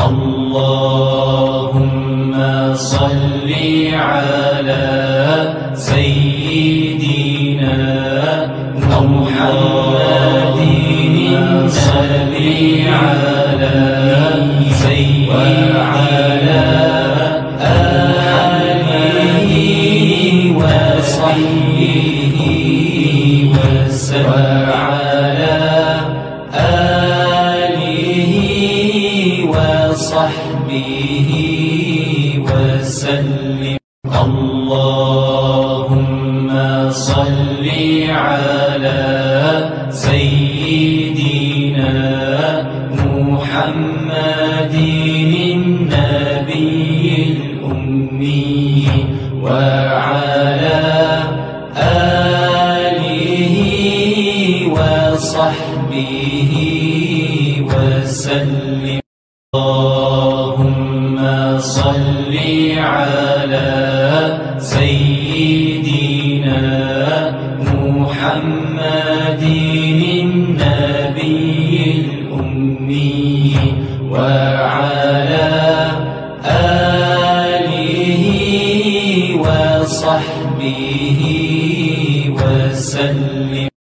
اللهم صل على سيدنا محمد صل على سيدنا آله وصحبه وسلم وعلى آله وصحبه وسلم. اللهم صل على سيدنا محمد النبي الأمي وعلى آله وصحبه وسلم. اللهم صل على سيدنا محمد النبي الأمي وعلى آله وصحبه وسلم.